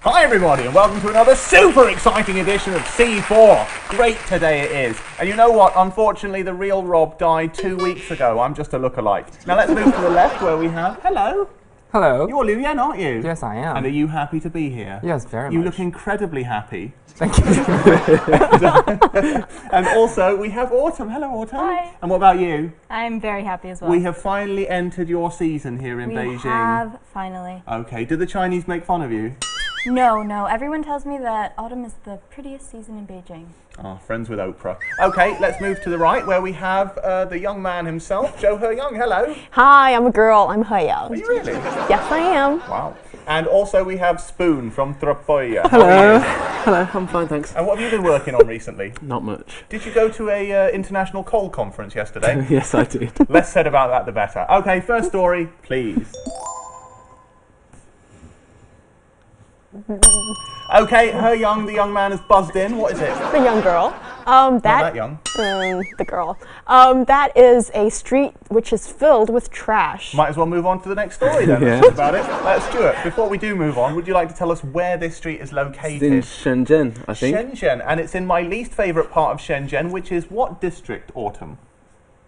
Hi everybody and welcome to another super exciting edition of C4. Great today it is. And you know what? Unfortunately the real Rob died 2 weeks ago. I'm just a lookalike. Now let's move to the left where we have... Hello. Hello. You're Liu Yan, aren't you? Yes, I am. And are you happy to be here? Yes, very much. You look incredibly happy. Thank you. And also we have Autumn. Hello Autumn. Hi. And what about you? I'm very happy as well. We have finally entered your season here in Beijing. We have, finally. Okay, did the Chinese make fun of you? No. Everyone tells me that autumn is the prettiest season in Beijing. Oh, friends with Oprah. Okay, let's move to the right where we have the young man himself, Zhou Heyang. Hello. Hi, I'm a girl. I'm Heyang. Are you really? Yes, I am. Wow. And also we have Spoon from Trapoya. Hello. Hello, I'm fine, thanks. And what have you been working on recently? Not much. Did you go to a international coal conference yesterday? Yes, I did. Less said about that, the better. Okay, first story, please. Okay, Heyang, the young man, has buzzed in. What is it? The young girl. Not that young. The girl. That is a street which is filled with trash. Might as well move on to the next story then. Yeah. That's about it. Stuart, before we do move on, would you like to tell us where this street is located? It's in Shenzhen, I think. Shenzhen, and it's in my least favourite part of Shenzhen, which is what district, Autumn?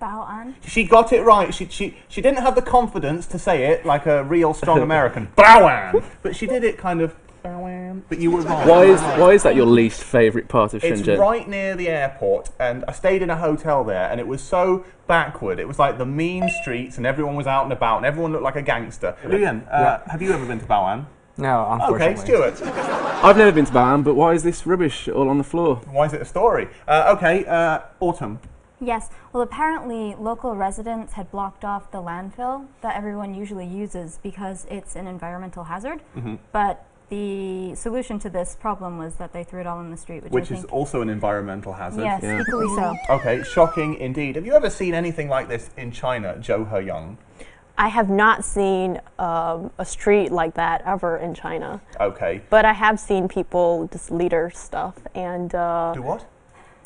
Bao'an. She got it right. She didn't have the confidence to say it like a real strong American. Bao'an! But she did it kind of... Bao'an. But you were wrong. Why is that your least favourite part of Shenzhen? It's right near the airport, and I stayed in a hotel there, and it was so backward. It was like the mean streets, and everyone was out and about, and everyone looked like a gangster. Lian, have you ever been to Bao'an? No, unfortunately. Okay, Stuart. I've never been to Bao'an, but why is this rubbish all on the floor? Why is it a story? Autumn. Yes, well apparently local residents had blocked off the landfill that everyone usually uses because it's an environmental hazard. But the solution to this problem was that they threw it all in the street, which I is think also an environmental hazard. Yes, equally so. Okay, shocking indeed. Have you ever seen anything like this in China, Zhou Heyang? I have not seen a street like that ever in China. Okay. But I have seen people just litter stuff and... Do what?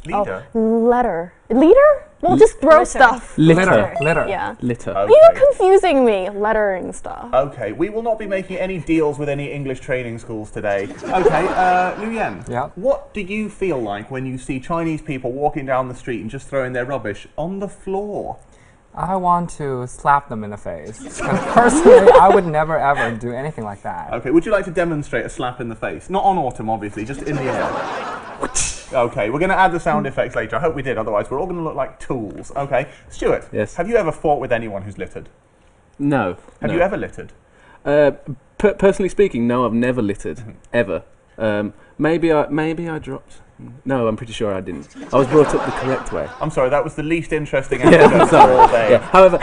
Litter? Litter? Well, just throw stuff. Litter. Yeah. Litter. Okay. You're confusing me. Lettering stuff. Okay, we will not be making any deals with any English training schools today. Okay, Liu Yan, what do you feel like when you see Chinese people walking down the street and just throwing their rubbish on the floor? I want to slap them in the face. And personally, I would never ever do anything like that. Okay, would you like to demonstrate a slap in the face? Not on Autumn, obviously, just in the air. Okay, we're going to add the sound effects later. I hope we did, otherwise we're all going to look like tools. Okay, Stuart, yes. Have you ever fought with anyone who's littered? No. Have you ever littered? Personally speaking, no, I've never littered, ever. Maybe I dropped. No, I'm pretty sure I didn't. I was brought up the correct way. I'm sorry, that was the least interesting episode all day. Yeah. However,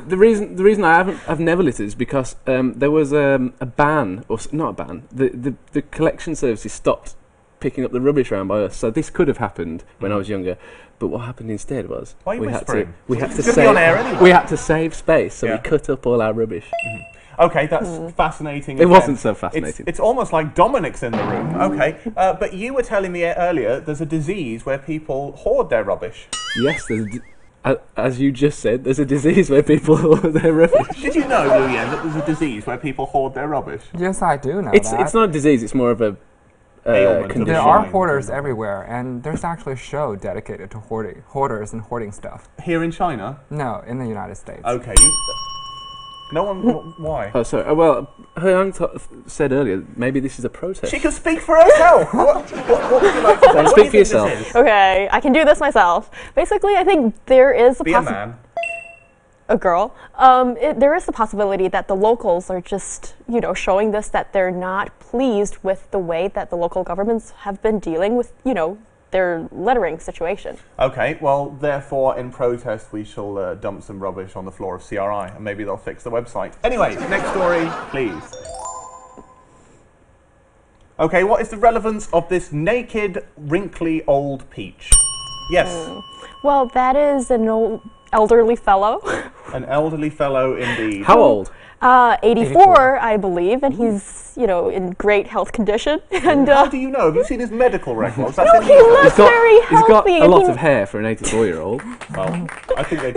the reason I've never littered is because there was a ban, or not a ban. The collection services stopped picking up the rubbish around by us, so this could have happened when I was younger. But what happened instead was Why are you whispering? we had to It's gonna be on air anyway. We had to save space, so we cut up all our rubbish. Okay, that's fascinating. It wasn't so fascinating. It's almost like Dominic's in the room. Okay, but you were telling me earlier there's a disease where people hoard their rubbish. Yes, as you just said, there's a disease where people hoard their rubbish. Did you know, Liu Yan, that there's a disease where people hoard their rubbish? Yes, I do know It's that. not a disease, it's more of a condition. There are hoarders everywhere, and there's actually a show dedicated to hoarders and hoarding stuff. Here in China? No, in the United States. Okay. No one. Why? Oh, sorry. Well, Heyang said earlier, maybe this is a protest. She can speak for herself. what would you like to say? Speak for yourself. Okay, I can do this myself. Basically, I think there is Be a man. A girl. There is the possibility that the locals are just, showing this, that they're not pleased with the way that the local governments have been dealing with, their littering situation. Okay, well, therefore, in protest, we shall dump some rubbish on the floor of CRI, and maybe they'll fix the website. Anyway, next story, please. Okay, what is the relevance of this naked, wrinkly old peach? Yes. Well, that is an elderly fellow. An elderly fellow indeed. How old? 84, I believe, and he's, in great health condition. And how do you know? Have you seen his medical records? No, he looks very healthy. He's got a lot of hair for an 84-year-old. Well, I think they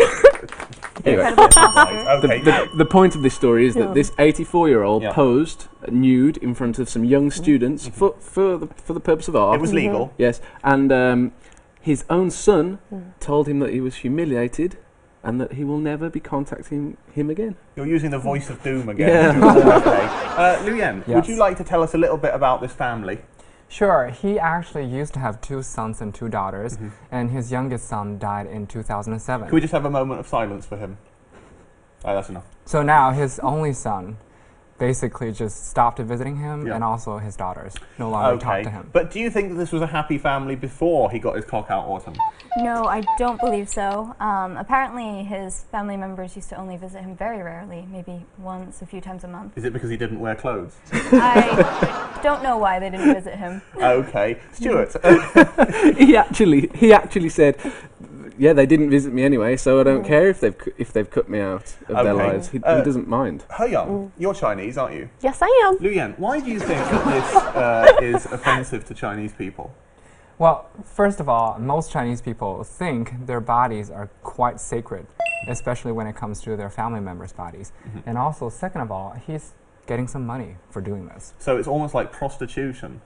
Anyway. Incredible posture. Okay. The point of this story is that this 84-year-old Yeah. posed nude in front of some young students for the purpose of art. It was legal. Yes, and his own son told him that he was humiliated and that he will never be contacting him again. You're using the voice of doom again. Yeah. Okay. Liu Yan, would Yes. you like to tell us a little bit about this family? Sure, he actually used to have 2 sons and 2 daughters, and his youngest son died in 2007. Can we just have a moment of silence for him? That's enough. So now his only son basically just stopped visiting him, Yeah. and also his daughters no longer talk to him. But do you think that this was a happy family before he got his cock out, Autumn? No, I don't believe so. Apparently, his family members used to only visit him very rarely, maybe once, a few times a month. Is it because he didn't wear clothes? I don't know why they didn't visit him. Okay. Stuart. he actually said, yeah, they didn't visit me anyway, so I don't care if they've cut me out of their lives. He doesn't mind. He Young, you're Chinese, aren't you? Yes, I am. Liu Yan, why do you think that this is offensive to Chinese people? Well, first of all, most Chinese people think their bodies are quite sacred, especially when it comes to their family members' bodies. And also, second of all, he's getting some money for doing this. So it's almost like prostitution.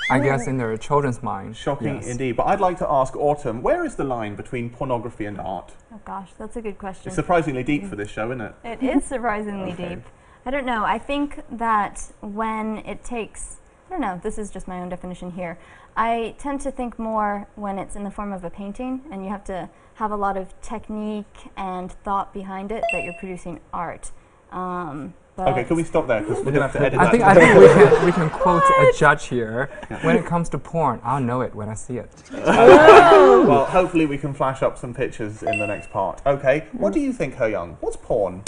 I guess in their children's mind. Shocking yes. indeed. But I'd like to ask Autumn, where is the line between pornography and art? Oh gosh, that's a good question. It's surprisingly deep for this show, isn't it? It is surprisingly deep. I don't know. I think that when it takes, I don't know, this is just my own definition here. I tend to think more when it's in the form of a painting and you have to have a lot of technique and thought behind it that you're producing art. But Okay, can we stop there? Because we're going to have to edit I that. think we can quote a judge here. When it comes to porn, I'll know it when I see it. Well, hopefully we can flash up some pictures in the next part. Okay, what do you think, He Young? What's porn?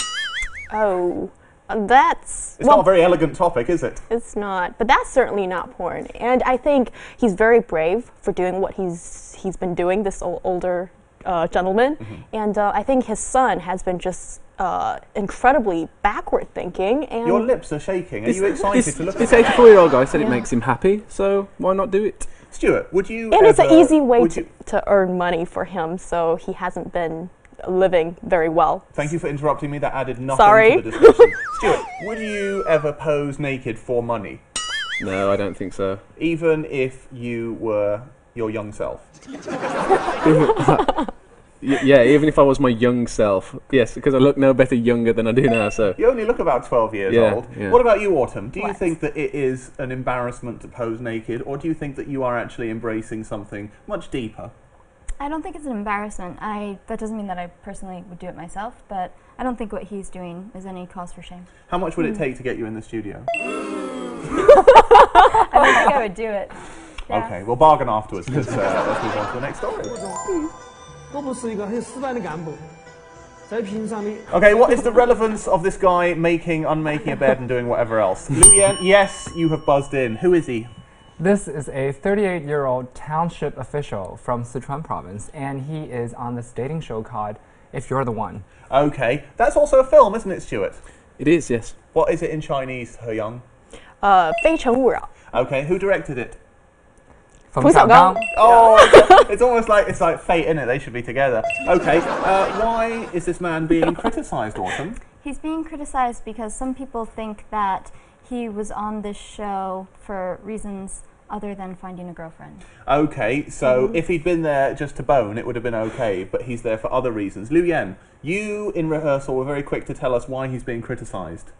Oh, that's... It's not a very elegant topic, is it? It's not, but that's certainly not porn. And I think he's very brave for doing what he's been doing, this older gentleman. And I think his son has been just incredibly backward thinking. And Your lips are shaking. Are you excited to look at This it? 84-year-old guy said it makes him happy, so why not do it? Stuart, would you and it's an ever- easy way would you- to earn money for him, so he hasn't been living very well. Thank you for interrupting me. That added nothing Sorry. to the discussion. Stuart, would you ever pose naked for money? No, I don't think so. Even if you were your young self? Yeah, even if I was my young self. Yes, because I look no better younger than I do now, so... You only look about 12 years Yeah, old. yeah. What about you, Autumn? Do you What? think that it is an embarrassment to pose naked, or do you think that you are actually embracing something much deeper? I don't think it's an embarrassment. That doesn't mean that I personally would do it myself, but I don't think what he's doing is any cause for shame. How much would it take to get you in the studio? I don't think I would do it. Yeah. Okay, we'll bargain afterwards, because let's move on to the next story. 都不是一个很失败的干部，在平常的 Okay, what is the relevance of this guy making, unmaking a bed and doing whatever else? Liu Yan, yes, you have buzzed in. Who is he? This is a 38-year-old township official from Sichuan province, and he is on this dating show called If You're the One. Okay, that's also a film, isn't it, Stuart? It is, yes. What is it in Chinese, He Young? 非诚勿扰. Okay, who directed it? Feng Fu Xiaogang. Xiaogang. Oh, it's almost like fate, isn't it? They should be together. Okay, why is this man being criticised, Autumn? He's being criticized because some people think that he was on this show for reasons other than finding a girlfriend. Okay, so if he'd been there just to bone, it would have been okay, but he's there for other reasons. Liu Yan, you in rehearsal were very quick to tell us why he's being criticised.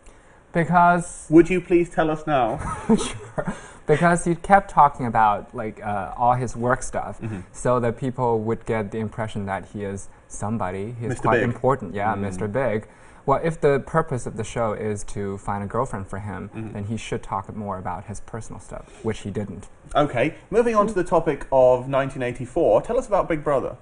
Because Would you please tell us now? sure. Because he kept talking about like all his work stuff, so that people would get the impression that he is somebody. He is Mr. quite Big. important. Yeah, Mr. Big. Well, if the purpose of the show is to find a girlfriend for him, then he should talk more about his personal stuff, which he didn't. Okay, moving on to the topic of 1984, tell us about Big Brother.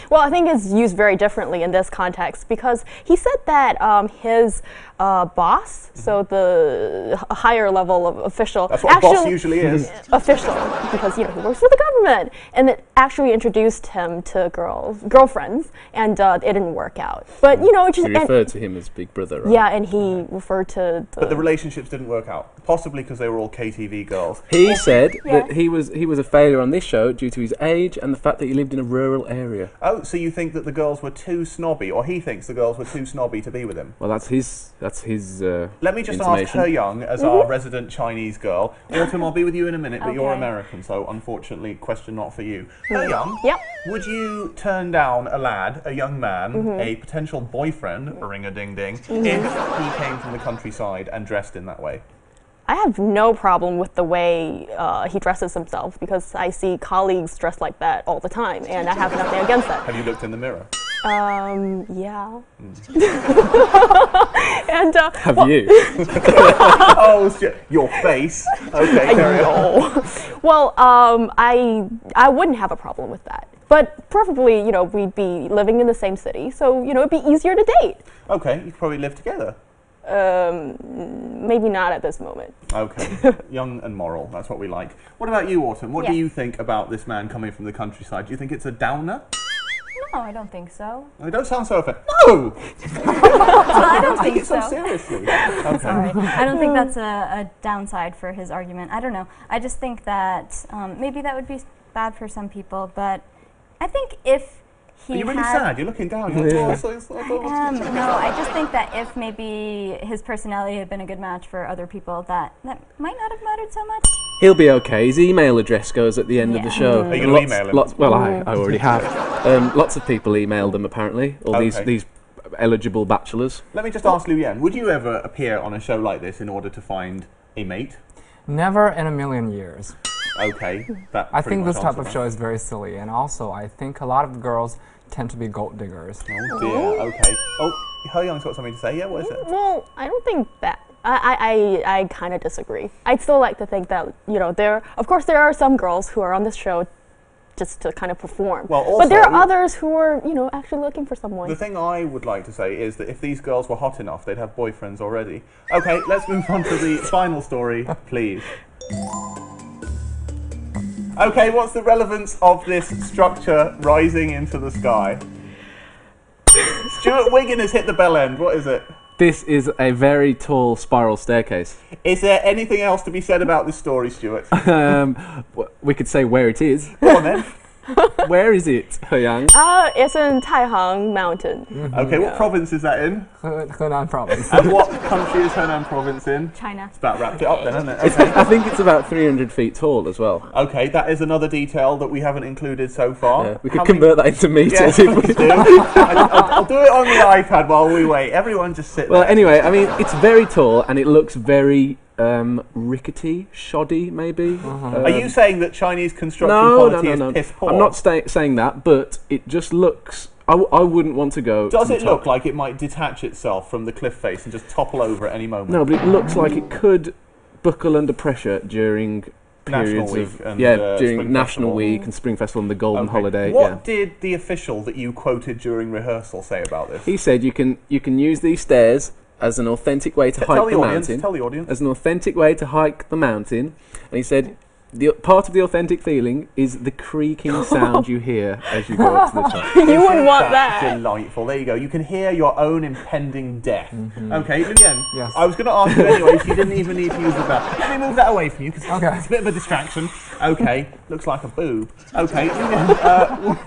Well, I think it's used very differently in this context because he said that his boss, so the higher level of official, That's what a boss usually is. official, because he works for the government, and it actually introduced him to girlfriends, and it didn't work out. But it just He referred to him as Big Brother, right? yeah, and he referred to But the relationships didn't work out, possibly because they were all KTV girls. He said Yeah. that he was a failure on this show due to his age and the fact that he lived in a rural rural area. Oh, so you think that the girls were too snobby, or he thinks the girls were too snobby to be with him? Well, that's his. Let me just ask He Young, as our resident Chinese girl. Autumn, I'll be with you in a minute, but you're American, so unfortunately, question not for you. He Young, Yep. would you turn down a lad, a young man, a potential boyfriend, ring-a-ding-ding, if he came from the countryside and dressed in that way? I have no problem with the way he dresses himself because I see colleagues dressed like that all the time, and I have nothing against that. Have you looked in the mirror? Yeah. And Have you? Oh, shit. Your face. Okay, carry on. Well, I wouldn't have a problem with that. But preferably, you know, we'd be living in the same city, so, you know, it'd be easier to date. Okay, you could probably live together. Maybe not at this moment. Okay, young and moral, that's what we like. What about you, Autumn? What do Yes. you think about this man coming from the countryside? Do you think it's a downer? No, I don't think so. Oh, don't sound so offended. No! I don't Take think it so so. seriously. Okay. Sorry. I don't think that's a downside for his argument. I don't know. I just think that maybe that would be bad for some people, but I think if he Are you really had... sad? You're looking down. You're like, oh, No, I just think that if maybe his personality had been a good match for other people, that might not have mattered so much. He'll be okay. His email address goes at the end of the show. Are you going to email him? Well, I already have. Lots of people emailed him apparently. All these eligible bachelors. Let me just ask Liu Yan, would you ever appear on a show like this in order to find a mate? Never in a million years. Okay, that I pretty think much this type answers of that. show is very silly, and also I think a lot of girls tend to be gold diggers. Oh dear, okay. Oh, He Young's got something to say. Yeah, what is it? Well, I don't think that. I kind of disagree. I'd still like to think that, you know, of course there are some girls who are on this show just to kind of perform. Well, but there are also- others who are, you know, actually looking for someone. The thing I would like to say is that if these girls were hot enough, they'd have boyfriends already. Okay, let's move on to the final story, please. Okay, what's the relevance of this structure rising into the sky? Stuart Wiggin has hit the bell end. What is it? This is a very tall spiral staircase. Is there anything else to be said about this story, Stuart? We could say where it is. Go on then. Where is it, He Young? It's in Taihang Mountain. Okay, what province is that in? Henan province. And what country is Henan province in? China. It's about wrapped it up then, isn't it? Okay. I think it's about 300 feet tall as well. Okay, that is another detail that we haven't included so far. Yeah, we could How many- convert that into meters. Yes, if we please do. I'll do it on the iPad while we wait. Everyone just sit Well, there. anyway, I mean, it's very tall and it looks very rickety, shoddy, maybe. Are you saying that Chinese construction No. quality is piss poor? I'm not saying that, but it just looks. I wouldn't want to go. Does to the it top. look like it might detach itself from the cliff face and just topple over at any moment? No, but it looks like it could buckle under pressure during National periods Week of and, during Spring National Festival. Week and Spring Festival and the Golden Okay. Holiday. What did the official that you quoted during rehearsal say about this? He said you can use these stairs as an authentic way to Tell hike the the audience. mountain. Tell the audience. As an authentic way to hike the mountain, and he said the part of the authentic feeling is the creaking sound you hear as you go up to the top. You wouldn't want That's that. delightful. There you go. You can hear your own impending death. Okay, again. Yes. I was going to ask you anyway, so you didn't even need to use the bell. Let me move that away from you because Okay. it's a bit of a distraction. Okay, looks like a boob. Okay, again,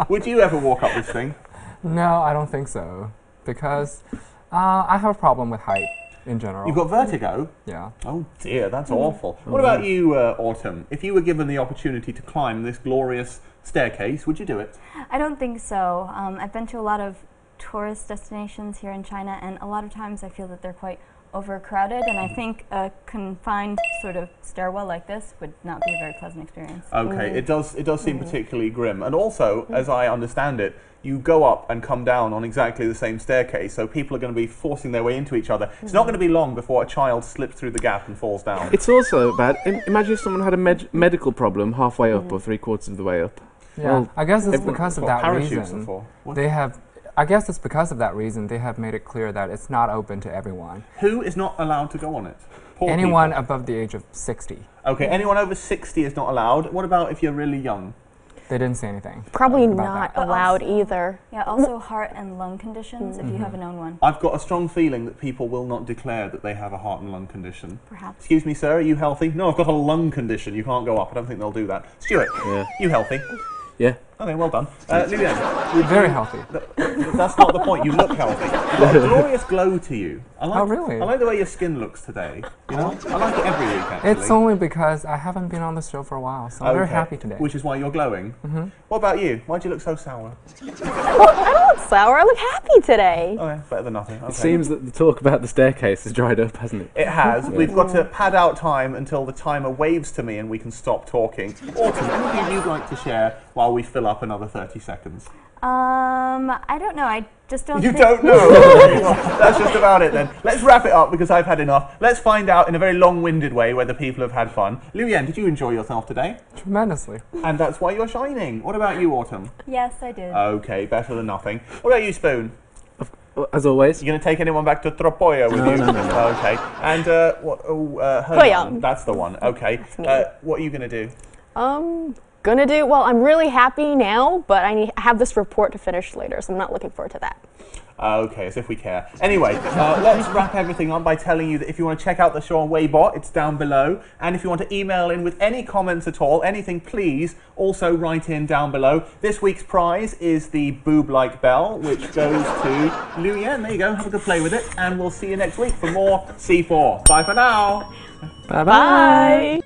would you ever walk up this thing? No, I don't think so, because I have a problem with height in general. You've got vertigo? Yeah. Oh dear, that's awful. What about you, Autumn? If you were given the opportunity to climb this glorious staircase, would you do it? I don't think so. I've been to a lot of tourist destinations here in China, and a lot of times I feel that they're quite overcrowded, and I think a confined sort of stairwell like this would not be a very pleasant experience. Okay, it does seem particularly grim. And also, as I understand it, you go up and come down on exactly the same staircase, so people are going to be forcing their way into each other. It's not going to be long before a child slips through the gap and falls down. It's also bad. Imagine if someone had a medical problem halfway up or 3/4 of the way up. Yeah. Well, I guess it's What- because of what that parachutes are reason. for? What? They have. I guess it's because of that reason they have made it clear that it's not open to everyone. Who is not allowed to go on it? Poor Anyone people. above the age of 60. Okay, anyone over 60 is not allowed. What about if you're really young? They didn't say anything. Probably about not that. allowed either. Yeah, also heart and lung conditions, if you have a known one, I've got a strong feeling that people will not declare that they have a heart and lung condition. perhaps. Excuse me, sir, are you healthy? No, I've got a lung condition. You can't go up. I don't think they'll do that. Stuart, Yeah. you healthy? Yeah. Okay, well done. Liu Yan, Very healthy. that's not the point. You look healthy. You've got a glorious glow to you. Oh, really? I like the way your skin looks today. You know, I like it every week actually. It's only because I haven't been on the show for a while, so I'm very happy today. Which is why you're glowing. What about you? Why do you look so sour? Well, I don't look sour. I look happy today. Okay, better than nothing. Okay. It seems that the talk about the staircase has dried up, hasn't it? It has. We've got to pad out time until the timer waves to me and we can stop talking. Autumn, anything you'd like to share while we fill up another 30 seconds? I don't know. I just don't. You think don't know. That's just about it then. Let's wrap it up because I've had enough. Let's find out in a very long-winded way whether people have had fun. Liu Yan, did you enjoy yourself today? Tremendously. And that's why you're shining. What about you, Autumn? Yes, I did. Okay, better than nothing. What about you, Spoon? As always. You going to take anyone back to Tropoya with you? No. Okay. And what? Poyang. That's the one. Okay. What are you going to do? Well, I'm really happy now, but I have this report to finish later, so I'm not looking forward to that. Okay, as if we care. Anyway, let's wrap everything up by telling you that if you want to check out the show on Weibo, it's down below. And if you want to email in with any comments at all, anything, please also write in down below. This week's prize is the boob-like bell, which goes to Liu Yan. There you go. Have a good play with it. And we'll see you next week for more C4. Bye for now. Bye-bye. Bye.